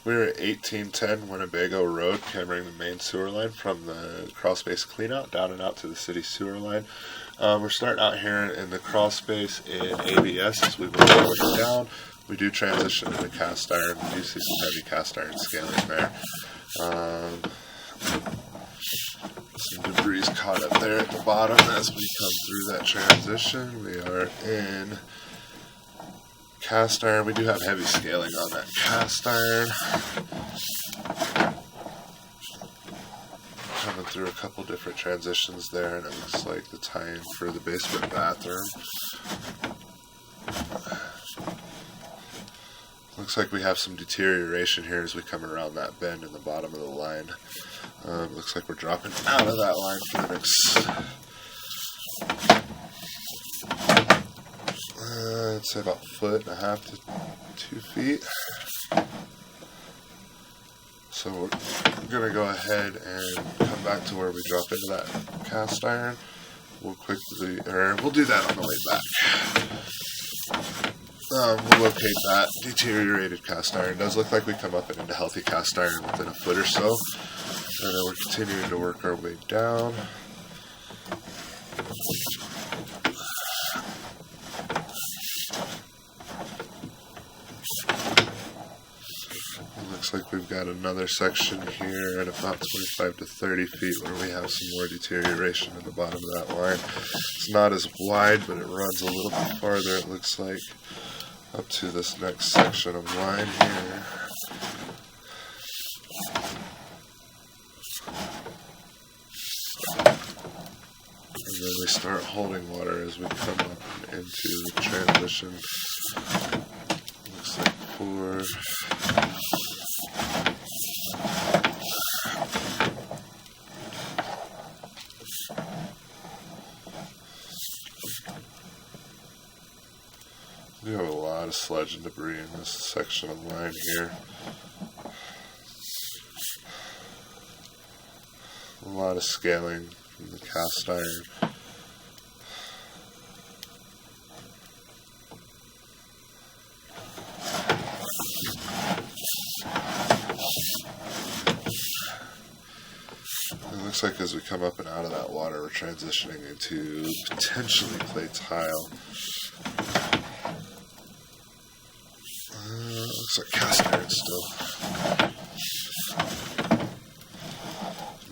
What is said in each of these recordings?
We're at 1810 Winnebago Road, cameraing the main sewer line from the crawl space cleanout down and out to the city sewer line. We're starting out here in the crawl space in ABS as we work our way down. We do transition into cast iron. We do see some heavy cast iron scaling there. Some debris caught up there at the bottom as we come through that transition. We are in cast iron. We do have heavy scaling on that cast iron. Coming through a couple different transitions there, and it looks like the tie-in for the basement bathroom. Looks like we have some deterioration here as we come around that bend in the bottom of the line. Looks like we're dropping out of that line for the next, I'd say about 1.5 to 2 feet. So we're going to go ahead and come back to where we drop into that cast iron. We'll do that on the way back. We'll locate that deteriorated cast iron. It does look like we come up and into healthy cast iron within a foot or so. And then we're continuing to work our way down. Looks like we've got another section here at about 25 to 30 feet where we have some more deterioration at the bottom of that line. It's not as wide, but it runs a little bit farther, it looks like, up to this next section of line here. And then we start holding water as we come up into the transition. Looks like 4. We have a lot of sludge and debris in this section of line here. A lot of scaling from the cast iron. It looks like as we come up and out of that water, we're transitioning into potentially clay tile. Looks like cast iron still.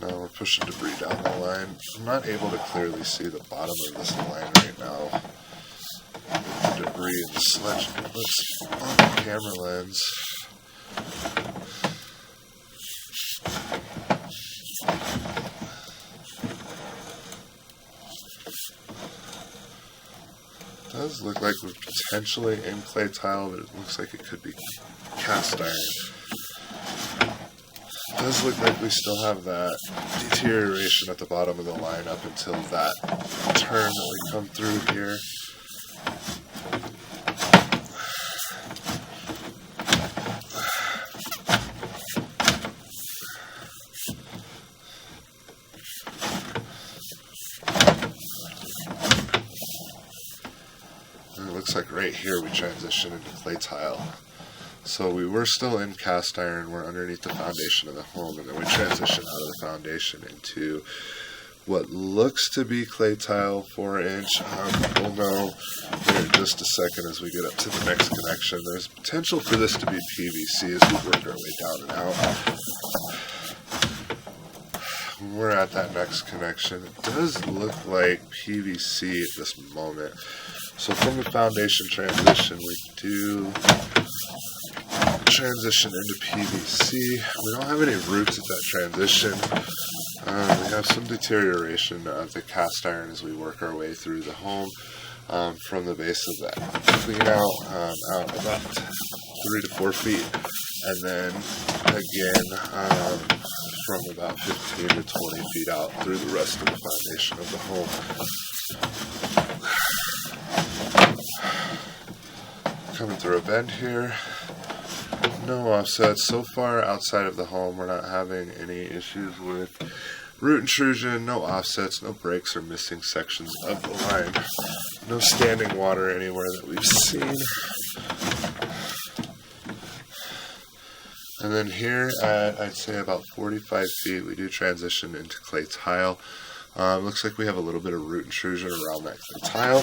Now we're pushing debris down the line. I'm not able to clearly see the bottom of this line right now. The debris and the sludge looks on the camera lens. It does look like we're potentially in clay tile, but it looks like it could be cast iron. It does look like we still have that deterioration at the bottom of the line up until that turn that we come through here. And it looks like right here we transition into clay tile. So we were still in cast iron, we're underneath the foundation of the home, and then we transition out of the foundation into what looks to be clay tile, 4-inch. We'll know here in just a second as we get up to the next connection. There's potential for this to be PVC as we work our way down and out. When we're at that next connection, it does look like PVC at this moment. So from the foundation transition, we do transition into PVC. We don't have any roots at that transition. We have some deterioration of the cast iron as we work our way through the home from the base of that clean out about 3 to 4 feet, and then again from about 15 to 20 feet out through the rest of the foundation of the home. Coming through a bend here. No offsets. So far outside of the home, we're not having any issues with root intrusion, no offsets, no breaks or missing sections of the line. No standing water anywhere that we've seen. And then here at, I'd say about 45 feet, we do transition into clay tile. Looks like we have a little bit of root intrusion around that clay tile.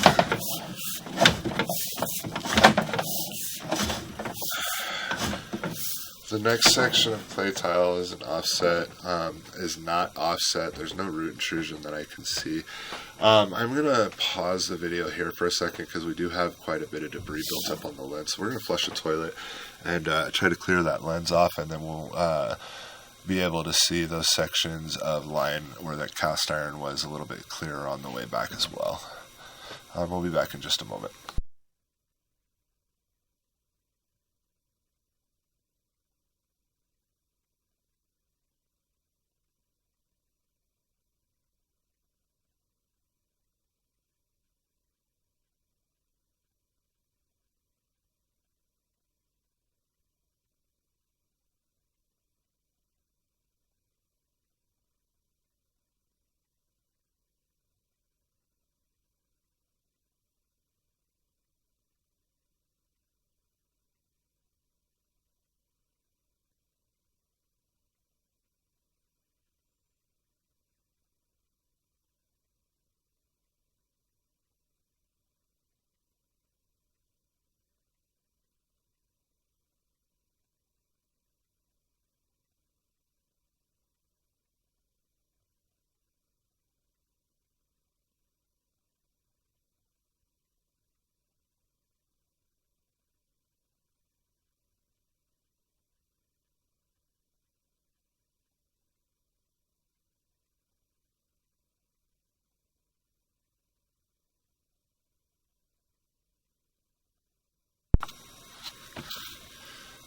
The next section of clay tile is an offset, is not offset. There's no root intrusion that I can see. I'm going to pause the video here for a second because we do have quite a bit of debris built up on the lens. So we're going to flush the toilet and try to clear that lens off, and then we'll be able to see those sections of line where that cast iron was a little bit clearer on the way back as well. We'll be back in just a moment.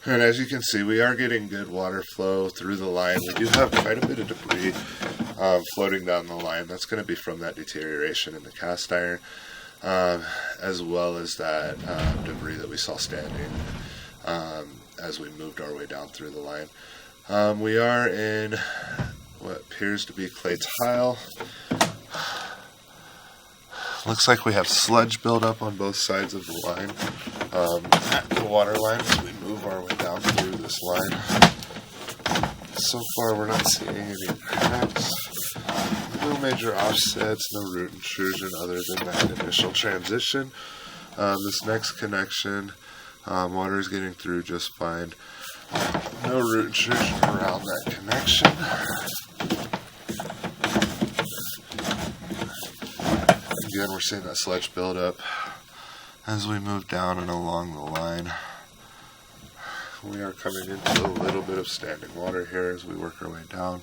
And as you can see, we are getting good water flow through the line. We do have quite a bit of debris floating down the line. That's going to be from that deterioration in the cast iron, as well as that debris that we saw standing as we moved our way down through the line. We are in what appears to be clay tile. Looks like we have sludge buildup on both sides of the line, at the water line as we move our way down through this line. So far we're not seeing any cracks, no major offsets, no root intrusion other than that initial transition. This next connection, water is getting through just fine. No root intrusion around that connection. Again, we're seeing that sludge buildup as we move down and along the line. We are coming into a little bit of standing water here as we work our way down.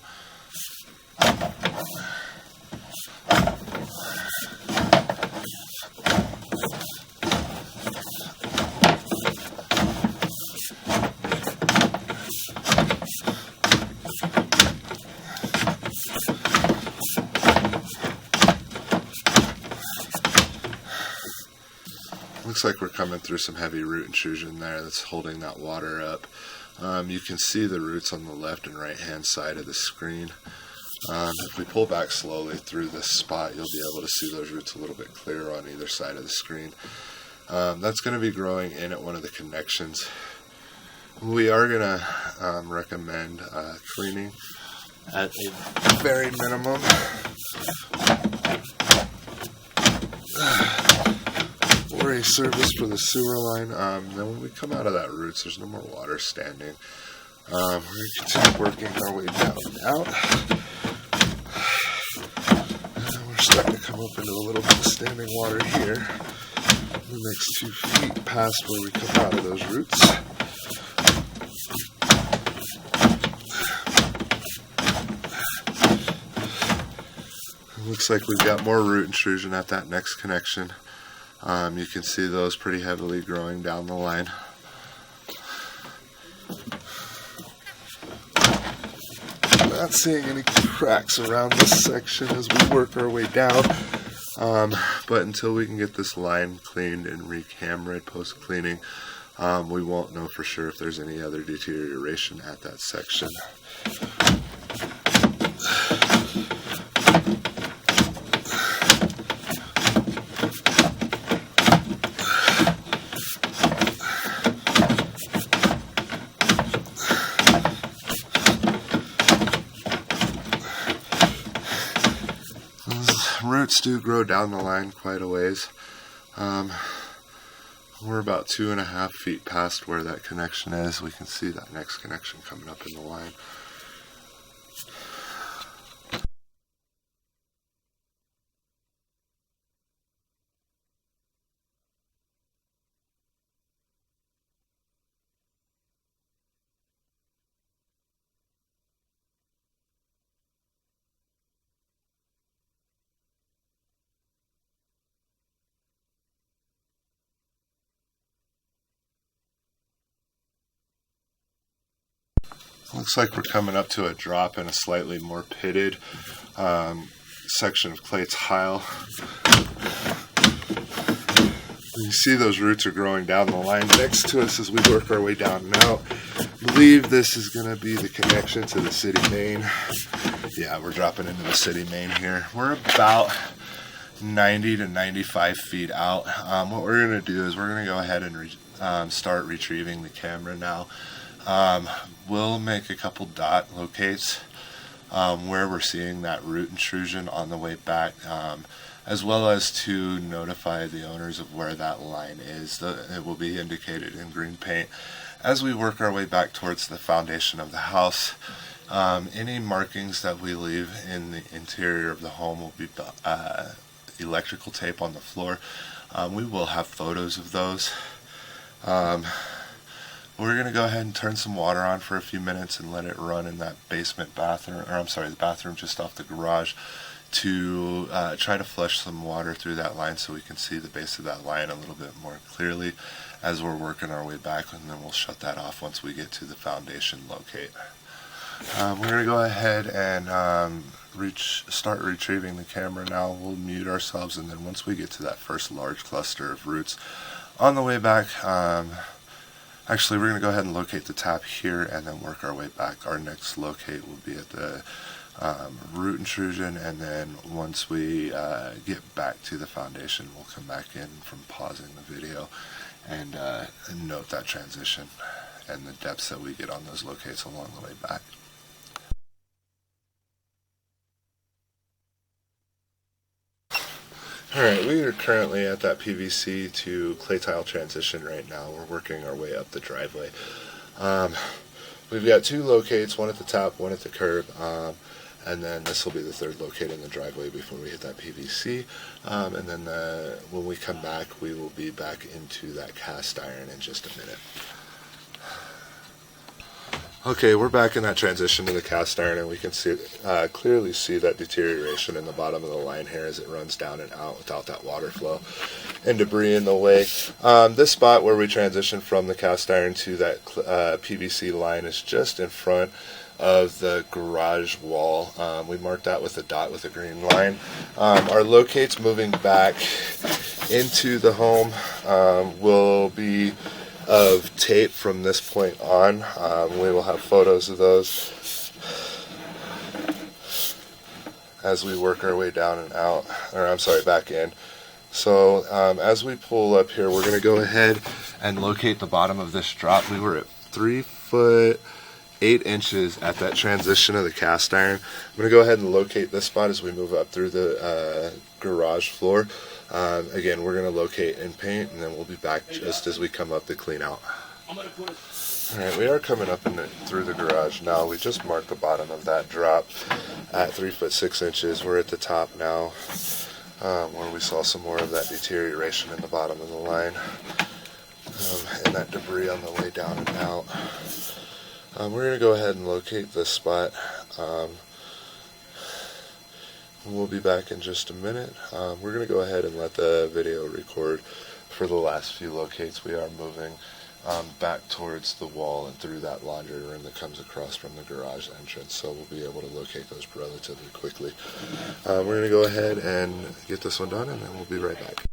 Looks like we're coming through some heavy root intrusion there that's holding that water up. You can see the roots on the left and right hand side of the screen. If we pull back slowly through this spot, you'll be able to see those roots a little bit clearer on either side of the screen. That's going to be growing in at one of the connections. We are going to recommend cleaning at a very minimum. Or a service for the sewer line. Then when we come out of that roots, there's no more water standing. We're going to continue working our way down and out. And we're starting to come up into a little bit of standing water here. The next 2 feet past where we come out of those roots. It looks like we've got more root intrusion at that next connection. You can see those pretty heavily growing down the line. Not seeing any cracks around this section as we work our way down. But until we can get this line cleaned and re-cameraed post-cleaning, we won't know for sure if there's any other deterioration at that section. roots do grow down the line quite a ways. We're about 2.5 feet past where that connection is. We can see that next connection coming up in the line. Looks like we're coming up to a drop in a slightly more pitted section of clay tile. You see those roots are growing down the line next to us as we work our way down and out. I believe this is going to be the connection to the city main. Yeah, we're dropping into the city main here. We're about 90 to 95 feet out. What we're going to do is we're going to go ahead and start retrieving the camera now. We'll make a couple dot locates where we're seeing that root intrusion on the way back, as well as to notify the owners of where that line is. It will be indicated in green paint as we work our way back towards the foundation of the house. Any markings that we leave in the interior of the home will be electrical tape on the floor. We will have photos of those. We're going to go ahead and turn some water on for a few minutes and let it run in that basement bathroom, or I'm sorry, the bathroom just off the garage, to try to flush some water through that line so we can see the base of that line a little bit more clearly as we're working our way back, and then we'll shut that off once we get to the foundation locate. We're going to go ahead and start retrieving the camera now. We'll mute ourselves, and then once we get to that first large cluster of roots on the way back, actually, we're going to go ahead and locate the tap here and then work our way back. Our next locate will be at the root intrusion, and then once we get back to the foundation, we'll come back in from pausing the video and note that transition and the depths that we get on those locates along the way back. Alright, we are currently at that PVC to clay tile transition right now. We're working our way up the driveway. We've got two locates, one at the top, one at the curb, and then this will be the third locate in the driveway before we hit that PVC. And then when we come back, we will be back into that cast iron in just a minute. Okay, we're back in that transition to the cast iron, and we can clearly see that deterioration in the bottom of the line here as it runs down and out without that water flow and debris in the way. This spot where we transition from the cast iron to that PVC line is just in front of the garage wall. We marked that with a dot with a green line. Our locates moving back into the home will be of tape from this point on. We will have photos of those as we work our way down and out, or I'm sorry, back in. So as we pull up here, we're going to go ahead and locate the bottom of this drop. We were at 3 foot 8 inches at that transition of the cast iron. I'm going to go ahead and locate this spot as we move up through the garage floor. Again, we're going to locate and paint, and then we'll be back just as we come up to clean out. Alright, we are coming up through the garage now. We just marked the bottom of that drop at 3 foot 6 inches. We're at the top now, where we saw some more of that deterioration in the bottom of the line, and that debris on the way down and out. We're going to go ahead and locate this spot. We'll be back in just a minute. We're going to go ahead and let the video record for the last few locates. We are moving back towards the wall and through that laundry room that comes across from the garage entrance, so we'll be able to locate those relatively quickly. We're going to go ahead and get this one done, and then we'll be right back.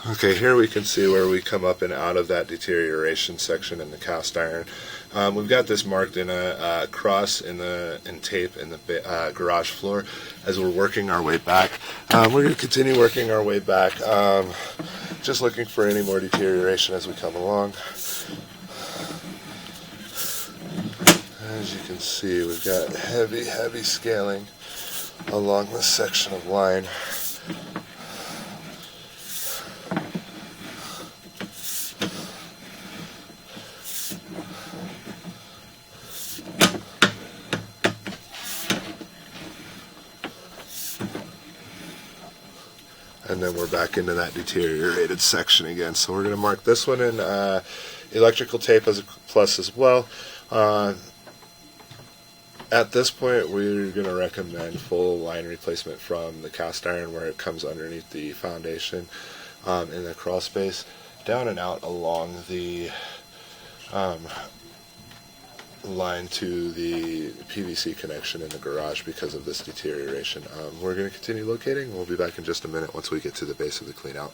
Okay, here we can see where we come up and out of that deterioration section in the cast iron. We've got this marked in a cross in tape in the garage floor as we're working our way back. We're going to continue working our way back, just looking for any more deterioration as we come along. As you can see, we've got heavy scaling along this section of line. And then we're back into that deteriorated section again. So we're going to mark this one in electrical tape as a plus as well. At this point, we're going to recommend full line replacement from the cast iron where it comes underneath the foundation in the crawl space, down and out along the line to the PVC connection in the garage because of this deterioration. We're going to continue locating. We'll be back in just a minute once we get to the base of the clean out.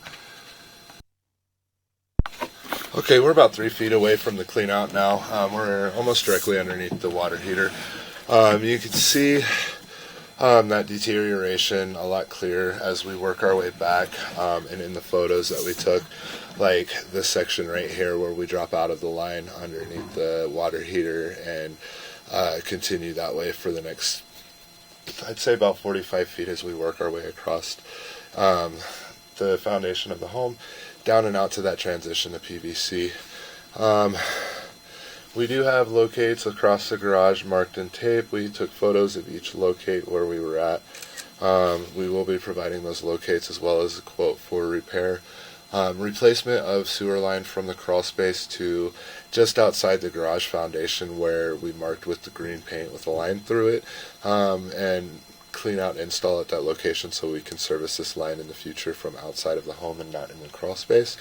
Okay, we're about 3 feet away from the clean out now. We're almost directly underneath the water heater. You can see that deterioration a lot clearer as we work our way back, and in the photos that we took, like this section right here where we drop out of the line underneath the water heater and continue that way for the next, I'd say about 45 feet as we work our way across the foundation of the home, down and out to that transition to PVC. We do have locates across the garage marked in tape. We took photos of each locate where we were at. We will be providing those locates as well as a quote for repair. Replacement of sewer line from the crawl space to just outside the garage foundation where we marked with the green paint with a line through it, and clean out and install at that location so we can service this line in the future from outside of the home and not in the crawl space.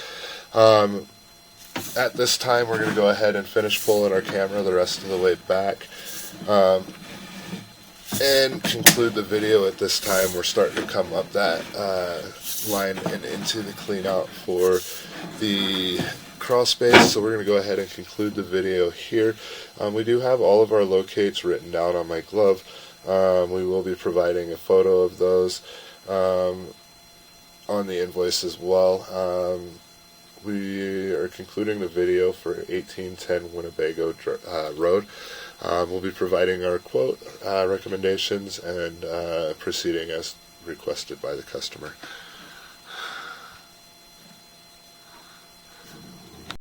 At this time, we're going to go ahead and finish pulling our camera the rest of the way back and conclude the video at this time. We're starting to come up that line and into the clean out for the crawl space, so we're going to go ahead and conclude the video here. We do have all of our locates written down on my glove. We will be providing a photo of those on the invoice as well. We are concluding the video for 1810 Winnebago Road. We'll be providing our quote, recommendations, and proceeding as requested by the customer.